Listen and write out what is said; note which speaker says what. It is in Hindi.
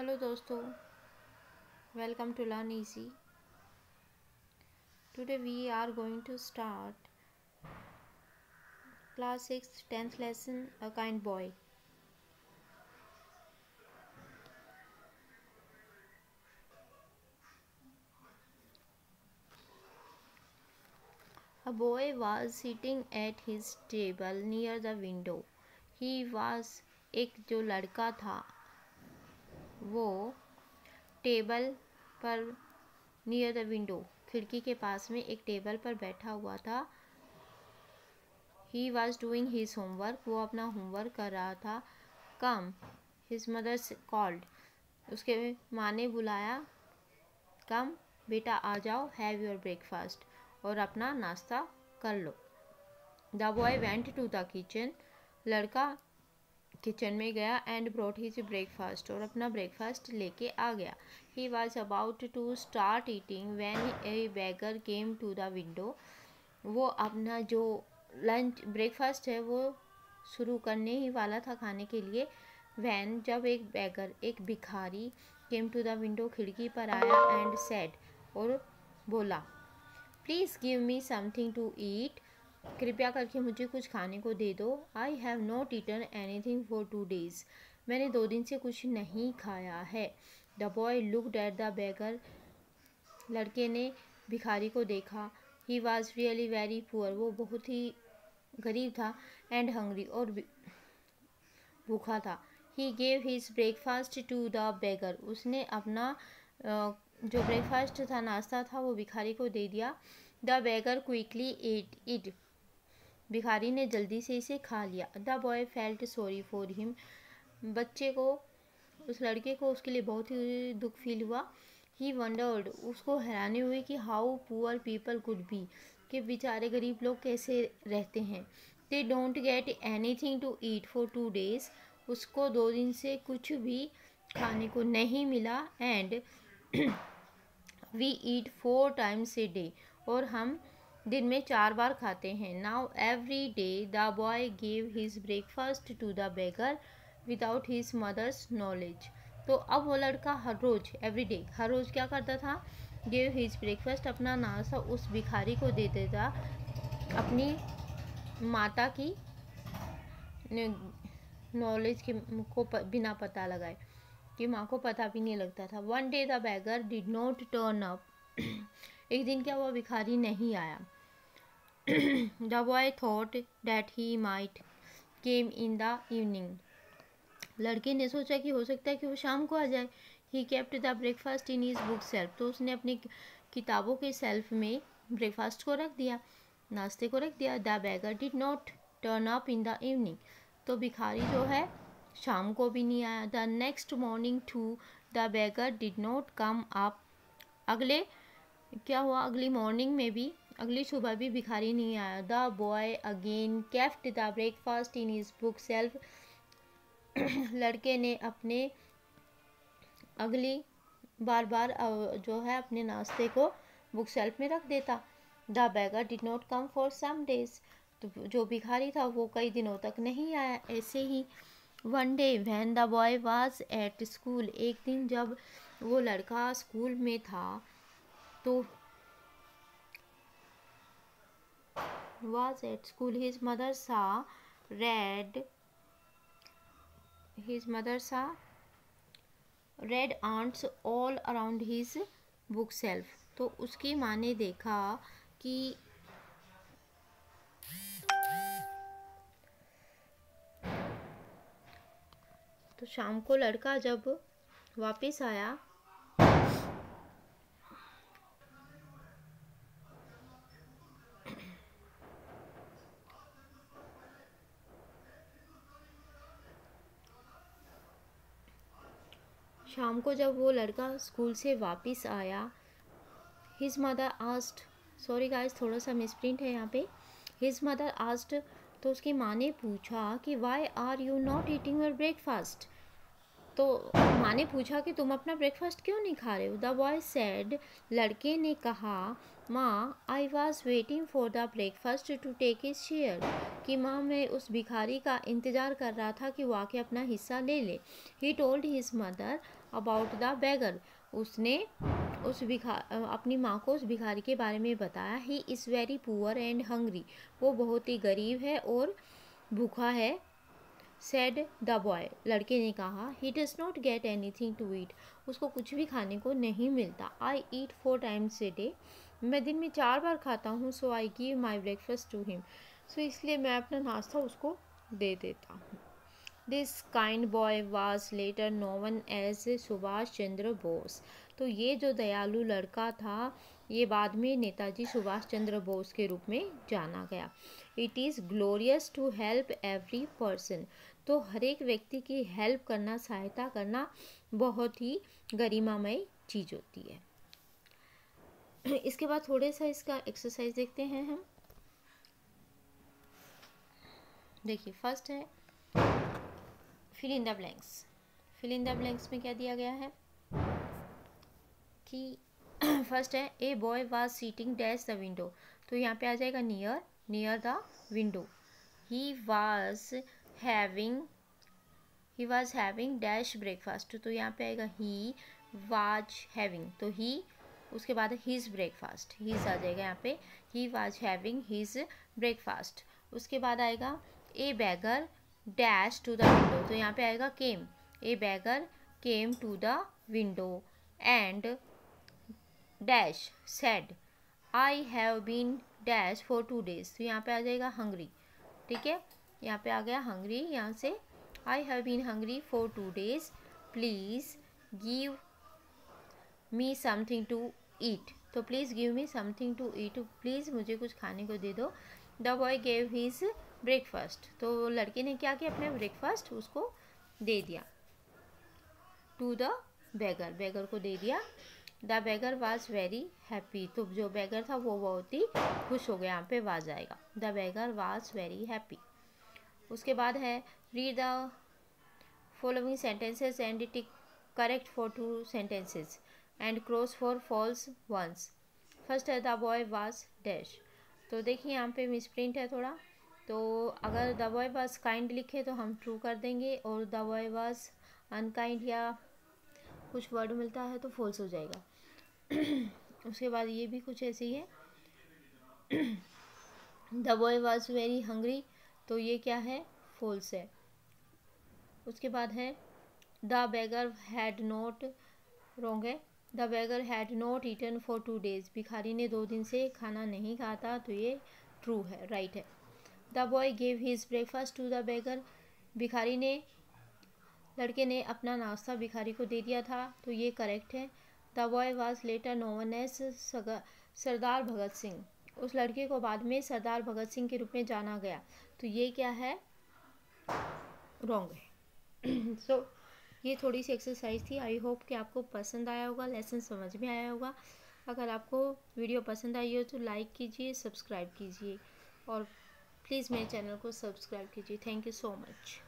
Speaker 1: हेलो दोस्तों, welcome to learn easy. Today we are going to start class 6 10th lesson A Kind Boy. A boy was sitting at his table near the window. He was एक जो लड़का था वो टेबल पर नियर द विंडो खिड़की के पास में एक टेबल पर बैठा हुआ था। He was doing his homework. वो अपना होमवर्क कर रहा था। Come, his mother called. उसके माँ ने बुलाया। Come, बेटा आ जाओ, have your breakfast. और अपना नाश्ता कर लो। The boy went to the kitchen. लड़का किचन में गया and brought his breakfast. और अपना ब्रेकफास्ट लेके आ गया। He was about to start eating when a beggar came to the window. वो अपना जो लंच ब्रेकफास्ट है वो शुरू करने ही वाला था खाने के लिए। वैन जब एक बैगर एक भिखारी केम टू द विंडो खिड़की पर आया एंड सेड और बोला, please give me something to eat, कृपया करके मुझे कुछ खाने को दे दो। I have not eaten anything for 2 days. मैंने 2 दिन से कुछ नहीं खाया है। The boy looked at the bagger. लड़के ने भिखारी को देखा। He was really very poor. वो बहुत ही गरीब था एंड हंग्री और भूखा था। He gave his breakfast to the beggar. उसने अपना जो ब्रेकफास्ट था नाश्ता था वो भिखारी को दे दिया। The beggar quickly at it. भिखारी ने जल्दी से इसे खा लिया। The boy felt sorry for him. बच्चे को उस लड़के को उसके लिए बहुत ही दुख फील हुआ। He wondered. उसको हैरानी हुई कि how poor people could be. कि बेचारे गरीब लोग कैसे रहते हैं। They don't get anything to eat for 2 days. उसको 2 दिन से कुछ भी खाने को नहीं मिला। And we eat 4 times a day. और हम दिन में 4 बार खाते हैं। Now every day the boy give his breakfast to the beggar without his mother's knowledge. तो अब वो लड़का हर रोज़ एवरी डे हर रोज़ क्या करता था, गिव हिज ब्रेकफास्ट अपना नाश्ता उस भिखारी को दे देता अपनी माता की नॉलेज के को बिना पता लगाए, कि माँ को पता भी नहीं लगता था। One day the beggar did not turn up. एक दिन क्या हुआ, भिखारी नहीं आया। The boy thought that he might came in the evening. लड़के ने सोचा कि हो सकता है कि वो शाम को आ जाए। He kept the breakfast in his book shelf. तो उसने अपनी किताबों के सेल्फ में ब्रेकफास्ट को रख दिया, नाश्ते को रख दिया। The beggar did not turn up in the evening. तो भिखारी जो है शाम को भी नहीं आया। The next morning too the beggar did not come up. अगले क्या हुआ, अगली मॉर्निंग में भी अगली सुबह भी भिखारी नहीं आया। The boy again kept the breakfast in his book shelf. लड़के ने अपने अगली बार बार जो है अपने नाश्ते को बुक शेल्फ में रख देता। The beggar did not come for some days. तो जो भिखारी था वो कई दिनों तक नहीं आया। ऐसे ही one day when the boy was at school. एक दिन जब वो लड़का स्कूल में था तो was at school his mother saw red ants all around his book shelf. तो उसकी माँ ने देखा कि तो शाम को लड़का जब वापस आया शाम को जब वो लड़का स्कूल से वापस आया, his mother asked, sorry guys थोड़ा सा मिसप्रिंट है यहाँ पे, हिज मदर आस्क्ड. तो उसकी माँ ने पूछा कि why are you not eating your breakfast. तो माँ ने पूछा कि तुम अपना ब्रेकफास्ट क्यों नहीं खा रहे हो. The boy said. लड़के ने कहा, माँ I was waiting for the breakfast to take his share. कि माँ मैं उस भिखारी का इंतज़ार कर रहा था कि वो आके अपना हिस्सा ले ले. He told his mother about the beggar, उसने अपनी माँ को उस भिखारी के बारे में बताया। He is very poor and hungry, वो बहुत ही गरीब है और भूखा है। सेड द बॉय, लड़के ने कहा। He does not get anything to eat, उसको कुछ भी खाने को नहीं मिलता। आई ईट 4 times a day, मैं दिन में 4 बार खाता हूँ। So I give my breakfast to him, so इसलिए मैं अपना नाश्ता उसको दे देता हूँ। This kind boy was later known as Subhash Chandra Bose, तो ये जो दयालु लड़का था ये बाद में नेताजी सुभाष चंद्र बोस के रूप में जाना गया। It is glorious to help every person, तो हर एक व्यक्ति की हेल्प करना, सहायता करना बहुत ही गरिमामय चीज़ होती है। इसके बाद थोड़े सा इसका एक्सरसाइज देखते हैं हम। देखिए फर्स्ट है fill in the blanks. Fill in the blanks में क्या दिया गया है कि फर्स्ट है a boy was sitting dash the window, तो यहाँ पे आ जाएगा near the window. He was having dash breakfast, तो यहाँ पे आएगा ही वाज हैविंग, तो ही उसके बाद हिज ब्रेकफास्ट, हिज आ जाएगा यहाँ पे। He was having his breakfast. उसके बाद आएगा a beggar dash to the window, तो यहाँ पे आएगा came. A beggar came to the window and dash said I have been dash for 2 days, तो यहाँ पे आ जाएगा हंग्री। ठीक है, यहाँ पे आ गया हंग्री। यहाँ से I have been hungry for 2 days, please give me something to eat, तो please give me something to eat, please मुझे कुछ खाने को दे दो। The boy gave his breakfast, तो लड़के ने क्या किया, अपने ब्रेकफास्ट उसको दे दिया। टू द बेगर, बेगर को दे दिया। The beggar was very happy, तो जो बेगर था वो बहुत ही खुश हो गया, यहाँ पे वाज आएगा। The beggar was very happy. उसके बाद है read the following sentences and tick correct for 2 sentences and cross for false ones. First है द बॉय वाज डैश, तो देखिए यहाँ पे मिसप्रिंट है थोड़ा, तो अगर द बॉय वाज काइंड लिखे तो हम ट्रू कर देंगे, और द बॉय वाज अनकाइंड या कुछ वर्ड मिलता है तो फॉल्स हो जाएगा। उसके बाद ये भी कुछ ऐसे ही है। The boy was very hungry, तो ये क्या है, फॉल्स है। उसके बाद है the beggar had not, wrong है। The beggar had not eaten for 2 days, भिखारी ने 2 दिन से खाना नहीं खाता, तो ये ट्रू है, राइट है। The boy gave his breakfast to the beggar, लड़के ने अपना नाश्ता भिखारी को दे दिया था, तो ये करेक्ट है। The boy was later known as Sardar Bhagat Singh, उस लड़के को बाद में सरदार भगत सिंह के रूप में जाना गया, तो ये क्या है, रॉन्ग है। सो ये थोड़ी सी एक्सरसाइज थी। आई होप कि आपको पसंद आया होगा, लेसन समझ में आया होगा। अगर आपको वीडियो पसंद आई हो तो लाइक कीजिए, सब्सक्राइब कीजिए, और प्लीज़ मेरे चैनल को सब्सक्राइब कीजिए। Thank you so much.